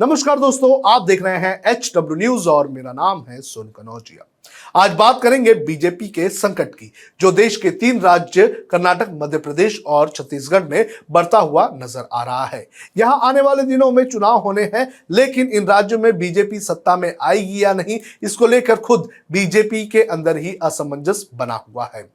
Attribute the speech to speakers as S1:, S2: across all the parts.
S1: नमस्कार दोस्तों, आप देख रहे हैं HW न्यूज और मेरा नाम है सोनू कनौजिया। आज बात करेंगे बीजेपी के संकट की, जो देश के 3 राज्य कर्नाटक, मध्य प्रदेश और छत्तीसगढ़ में बढ़ता हुआ नजर आ रहा है। यहां आने वाले दिनों में चुनाव होने हैं, लेकिन इन राज्यों में बीजेपी सत्ता में आएगी या नहीं, इसको लेकर खुद बीजेपी के अंदर ही असमंजस बना हुआ है।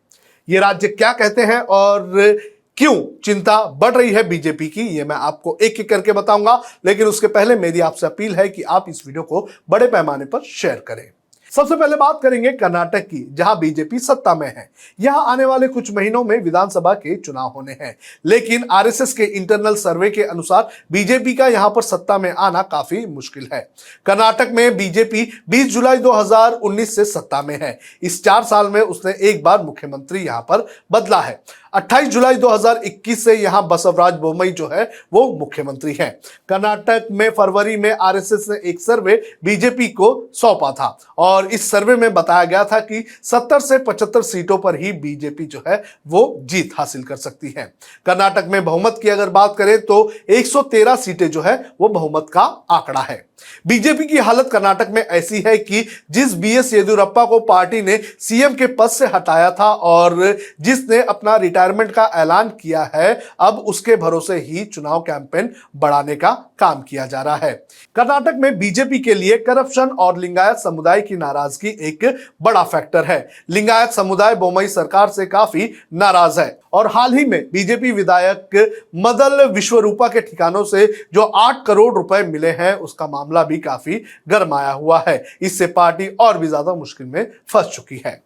S1: ये राज्य क्या कहते हैं और क्यों चिंता बढ़ रही है बीजेपी की, ये मैं आपको एक एक करके बताऊंगा। लेकिन उसके पहले मेरी आपसे अपील है कि आप इस वीडियो को बड़े पैमाने पर शेयर करें। सबसे पहले बात करेंगे कर्नाटक की, जहां बीजेपी सत्ता में है। यहां आने वाले कुछ महीनों में विधानसभा के चुनाव होने हैं, लेकिन आरएसएस के इंटरनल सर्वे के अनुसार बीजेपी का यहां पर सत्ता में आना काफी मुश्किल है। कर्नाटक में बीजेपी 20 जुलाई 2019 से सत्ता में है। इस 4 साल में उसने एक बार मुख्यमंत्री यहां पर बदला है। 28 जुलाई 2021 से यहां बसवराज बोम्मई जो है वो मुख्यमंत्री हैं। कर्नाटक में फरवरी में आरएसएस ने एक सर्वे बीजेपी को सौंपा था और इस सर्वे में बताया गया था कि 70 से 75 सीटों पर ही बीजेपी जो है वो जीत हासिल कर सकती है। कर्नाटक में बहुमत की अगर बात करें तो 113 सीटें जो है वो बहुमत का आंकड़ा है। बीजेपी की हालत कर्नाटक में ऐसी है कि जिस बीएस येदियुरप्पा को पार्टी ने सीएम के पद से हटाया था और जिसने अपना रिटायरमेंट का ऐलान किया है, अब उसके भरोसे ही चुनाव कैंपेन बढ़ाने का काम किया जा रहा है। कर्नाटक में बीजेपी के लिए करप्शन और लिंगायत समुदाय की नाराजगी एक बड़ा फैक्टर है। लिंगायत समुदाय बोम्मई सरकार से काफी नाराज है और हाल ही में बीजेपी विधायक मदल विश्वरूपा के ठिकानों से जो 8 करोड़ रुपए मिले हैं, उसका मामला भी काफी गरमाया हुआ है। इससे पार्टी और भी ज्यादा मुश्किल में फंस चुकी है।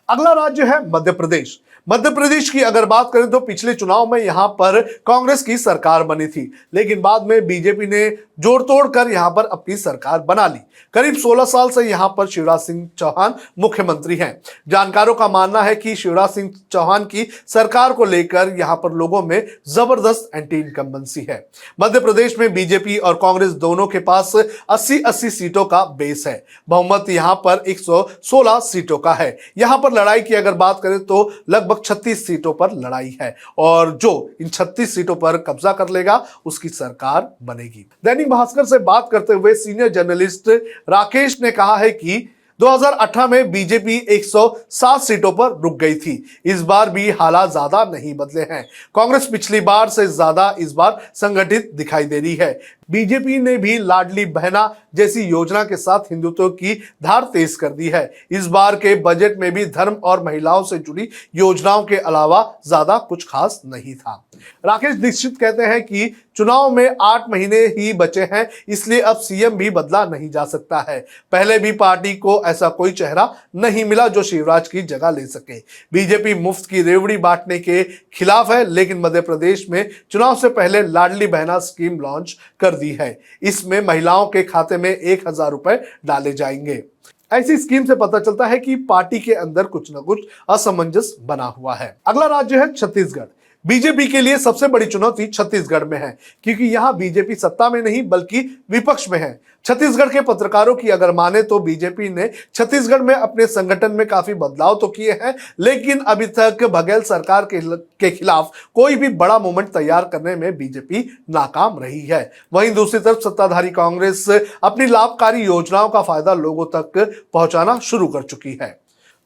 S1: अगला राज्य है मध्य प्रदेश। मध्य प्रदेश की अगर बात करें तो पिछले चुनाव में यहां पर कांग्रेस की सरकार बनी थी, लेकिन बाद में बीजेपी ने जोड़ तोड़ कर यहां पर अपनी सरकार बना ली। करीब 16 साल से यहां पर शिवराज सिंह चौहान मुख्यमंत्री हैं। जानकारों का मानना है कि शिवराज सिंह चौहान की सरकार को लेकर यहां पर लोगों में जबरदस्त एंटी इनकम्बेंसी है। मध्य प्रदेश में बीजेपी और कांग्रेस दोनों के पास 80-80 सीटों का बेस है। बहुमत यहां पर 116 सीटों का है। यहां पर लड़ाई की अगर बात करें तो लगभग 36 सीटों पर लड़ाई है और जो इन 36 सीटों पर कब्जा कर लेगा उसकी सरकार बनेगी। दैनिक भास्कर से बात करते हुए सीनियर जर्नलिस्ट राकेश ने कहा है कि 2018 में बीजेपी 107 सीटों पर रुक गई थी। इस बार भी हालात ज्यादा नहीं बदले हैं। कांग्रेस पिछली बार से ज्यादा इस बार संगठित दिखाई दे रही है। बीजेपी ने भी लाडली बहना जैसी योजना के साथ हिंदुत्व की धार तेज कर दी है। इस बार के बजट में भी धर्म और महिलाओं से जुड़ी योजनाओं के अलावा ज्यादा कुछ खास नहीं था। राकेश दीक्षित कहते हैं कि चुनाव में 8 महीने ही बचे हैं, इसलिए अब सीएम भी बदला नहीं जा सकता है। पहले भी पार्टी को ऐसा कोई चेहरा नहीं मिला जो शिवराज की जगह ले सके। बीजेपी मुफ्त की रेवड़ी बांटने के खिलाफ है, लेकिन मध्य प्रदेश में चुनाव से पहले लाडली बहना स्कीम लॉन्च कर दी है। इसमें महिलाओं के खाते में 1000 रुपए डाले जाएंगे। ऐसी स्कीम से पता चलता है कि पार्टी के अंदर कुछ न कुछ असमंजस बना हुआ है। अगला राज्य है छत्तीसगढ़। बीजेपी के लिए सबसे बड़ी चुनौती छत्तीसगढ़ में है, क्योंकि यहां बीजेपी सत्ता में नहीं बल्कि विपक्ष में है। छत्तीसगढ़ के पत्रकारों की अगर माने तो बीजेपी ने छत्तीसगढ़ में अपने संगठन में काफी बदलाव तो किए हैं, लेकिन अभी तक बघेल सरकार के खिलाफ कोई भी बड़ा मूवमेंट तैयार करने में बीजेपी नाकाम रही है। वहीं दूसरी तरफ सत्ताधारी कांग्रेस अपनी लाभकारी योजनाओं का फायदा लोगों तक पहुंचाना शुरू कर चुकी है।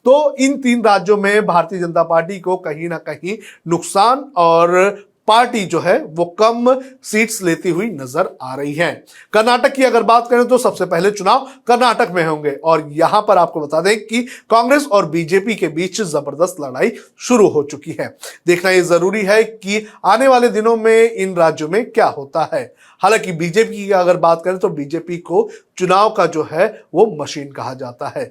S1: तो इन 3 राज्यों में भारतीय जनता पार्टी को कहीं ना कहीं नुकसान और पार्टी जो है वो कम सीट्स लेती हुई नजर आ रही है। कर्नाटक की अगर बात करें तो सबसे पहले चुनाव कर्नाटक में होंगे और यहां पर आपको बता दें कि कांग्रेस और बीजेपी के बीच जबरदस्त लड़ाई शुरू हो चुकी है। देखना यह जरूरी है कि आने वाले दिनों में इन राज्यों में क्या होता है। हालांकि बीजेपी की अगर बात करें तो बीजेपी को चुनाव का जो है वो मशीन कहा जाता है।